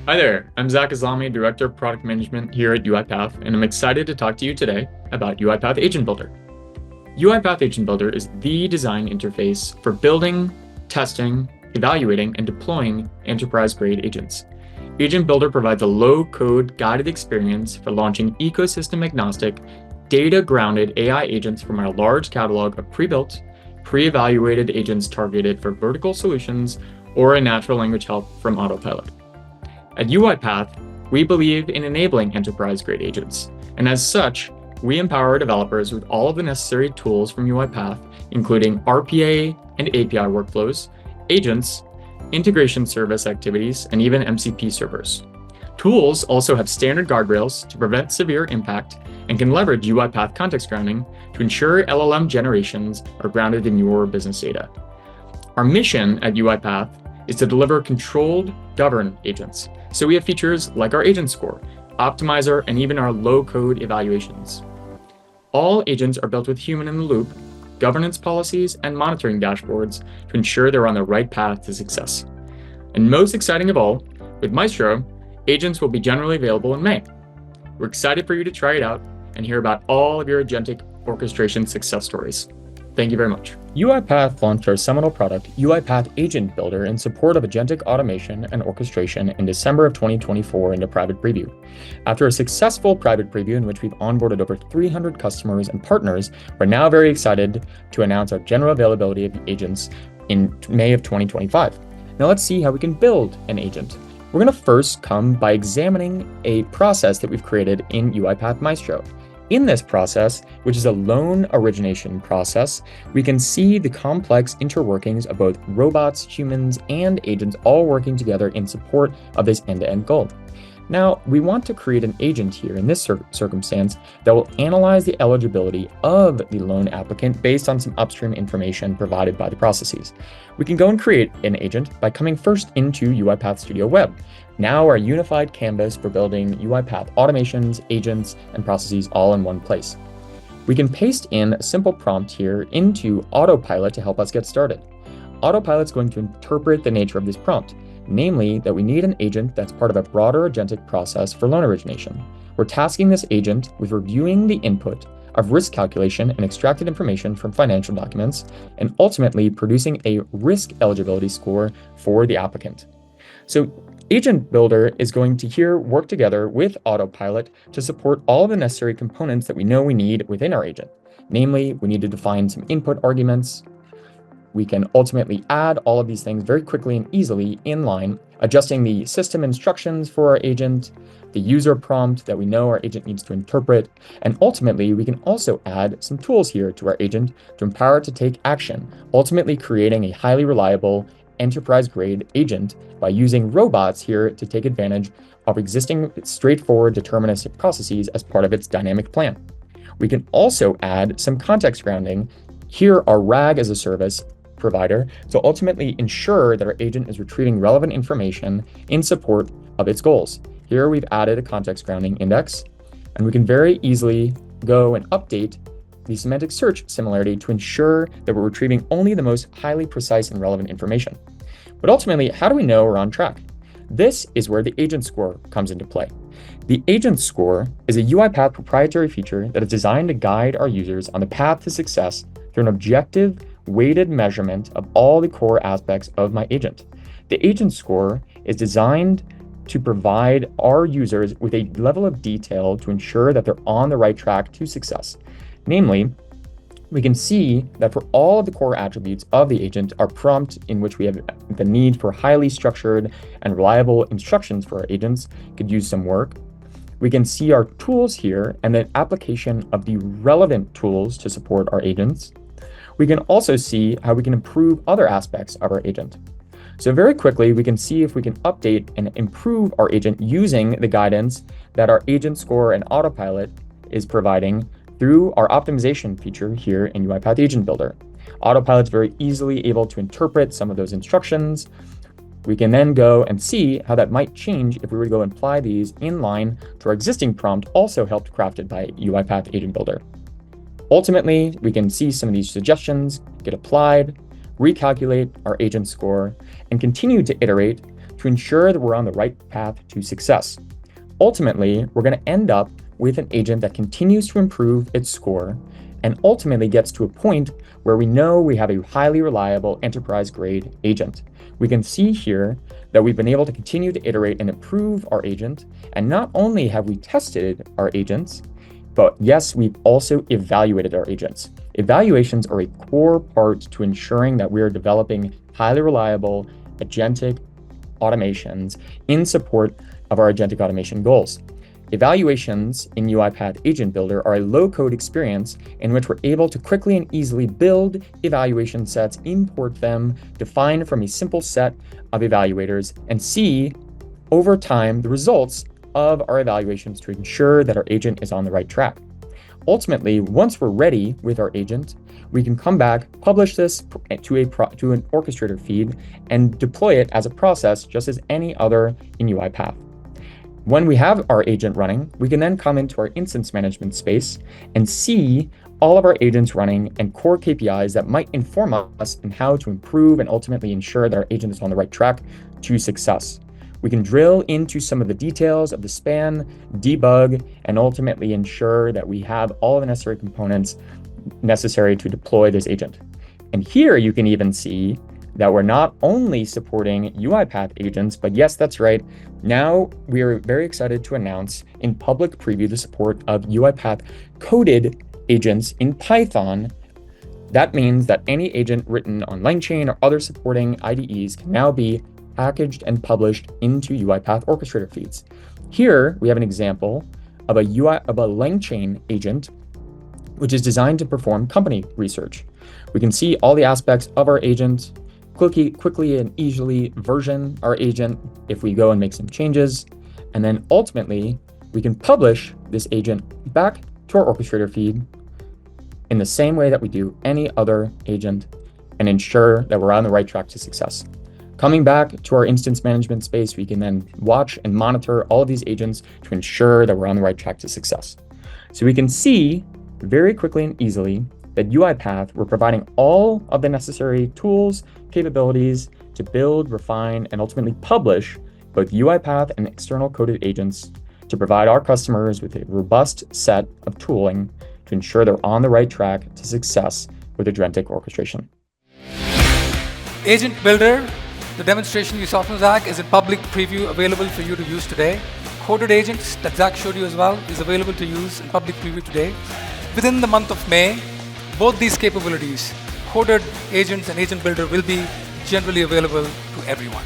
Hi there, I'm Zach Islami, Director of Product Management here at UiPath, and I'm excited to talk to you today about UiPath Agent Builder. UiPath Agent Builder is the design interface for building, testing, evaluating, and deploying enterprise-grade agents. Agent Builder provides a low-code guided experience for launching ecosystem-agnostic, data-grounded AI agents from our large catalog of pre-built, pre-evaluated agents targeted for vertical solutions or a natural language help from Autopilot. At UiPath, we believe in enabling enterprise-grade agents, and as such, we empower developers with all of the necessary tools from UiPath, including RPA and API workflows, agents, integration service activities, and even MCP servers. Tools also have standard guardrails to prevent severe impact and can leverage UiPath context grounding to ensure LLM generations are grounded in your business data. Our mission at UiPath is to deliver controlled, governed agents. So we have features like our agent score, optimizer, and even our low-code evaluations. All agents are built with human in the loop, governance policies, and monitoring dashboards to ensure they're on the right path to success. And most exciting of all, with Maestro, agents will be generally available in May. We're excited for you to try it out and hear about all of your agentic orchestration success stories. Thank you very much. UiPath launched our seminal product, UiPath Agent Builder, in support of agentic automation and orchestration in December of 2024 into private preview. After a successful private preview in which we've onboarded over 300 customers and partners, we're now very excited to announce our general availability of agents in May of 2025. Now let's see how we can build an agent. We're going to first come by examining a process that we've created in UiPath Maestro. In this process, which is a loan origination process, we can see the complex interworkings of both robots, humans, and agents all working together in support of this end-to-end goal. Now, we want to create an agent here in this circumstance that will analyze the eligibility of the loan applicant based on some upstream information provided by the processes. We can go and create an agent by coming first into UiPath Studio Web, now our unified canvas for building UiPath automations, agents, and processes all in one place. We can paste in a simple prompt here into Autopilot to help us get started. Autopilot's going to interpret the nature of this prompt, namely that we need an agent that's part of a broader agentic process for loan origination. We're tasking this agent with reviewing the input of risk calculation and extracted information from financial documents, and ultimately producing a risk eligibility score for the applicant. So Agent Builder is going to here work together with Autopilot to support all the necessary components that we know we need within our agent. Namely, we need to define some input arguments. We can ultimately add all of these things very quickly and easily in line, adjusting the system instructions for our agent, the user prompt that we know our agent needs to interpret, and ultimately we can also add some tools here to our agent to empower it to take action, ultimately creating a highly reliable enterprise-grade agent by using robots here to take advantage of existing straightforward deterministic processes as part of its dynamic plan. We can also add some context grounding. Here, our RAG as a service provider to ultimately ensure that our agent is retrieving relevant information in support of its goals. Here we've added a context grounding index, and we can very easily go and update the semantic search similarity to ensure that we're retrieving only the most highly precise and relevant information. But ultimately, how do we know we're on track? This is where the agent score comes into play. The agent score is a UiPath proprietary feature that is designed to guide our users on the path to success through an objective, weighted measurement of all the core aspects of my agent. The agent score is designed to provide our users with a level of detail to ensure that they're on the right track to success. Namely, we can see that for all of the core attributes of the agent, our prompt in which we have the need for highly structured and reliable instructions for our agents could use some work. We can see our tools here and the application of the relevant tools to support our agents. We can also see how we can improve other aspects of our agent. So very quickly, we can see if we can update and improve our agent using the guidance that our agent score and Autopilot is providing through our optimization feature here in UiPath Agent Builder. Autopilot's very easily able to interpret some of those instructions. We can then go and see how that might change if we were to go and apply these in line to our existing prompt, also helped crafted by UiPath Agent Builder. Ultimately, we can see some of these suggestions get applied, recalculate our agent score, and continue to iterate to ensure that we're on the right path to success. Ultimately, we're going to end up with an agent that continues to improve its score and ultimately gets to a point where we know we have a highly reliable enterprise-grade agent. We can see here that we've been able to continue to iterate and improve our agent, and not only have we tested our agents, but yes, we've also evaluated our agents. Evaluations are a core part to ensuring that we are developing highly reliable agentic automations in support of our agentic automation goals. Evaluations in UiPath Agent Builder are a low-code experience in which we're able to quickly and easily build evaluation sets, import them, define from a simple set of evaluators, and see over time the results of our evaluations to ensure that our agent is on the right track. Ultimately, once we're ready with our agent, we can come back, publish this to an orchestrator feed, and deploy it as a process just as any other in UiPath. When we have our agent running, we can then come into our instance management space and see all of our agents running and core KPIs that might inform us in how to improve and ultimately ensure that our agent is on the right track to success. We can drill into some of the details of the span, debug, and ultimately ensure that we have all the necessary components necessary to deploy this agent. And here you can even see that we're not only supporting UiPath agents, but yes, that's right. Now we are very excited to announce in public preview the support of UiPath coded agents in Python. That means that any agent written on LangChain or other supporting IDEs can now be packaged and published into UiPath orchestrator feeds. Here we have an example of a LangChain agent, which is designed to perform company research. We can see all the aspects of our agent, quickly and easily version our agent if we go and make some changes. And then ultimately, we can publish this agent back to our orchestrator feed in the same way that we do any other agent and ensure that we're on the right track to success. Coming back to our instance management space, we can then watch and monitor all of these agents to ensure that we're on the right track to success. So we can see very quickly and easily that UiPath, we're providing all of the necessary tools, capabilities to build, refine, and ultimately publish both UiPath and external coded agents to provide our customers with a robust set of tooling to ensure they're on the right track to success with agentic orchestration. Agent Builder, the demonstration you saw from Zach, is in public preview available for you to use today. Coded agents that Zach showed you as well is available to use in public preview today. Within the month of May, both these capabilities, coded agents and Agent Builder, will be generally available to everyone.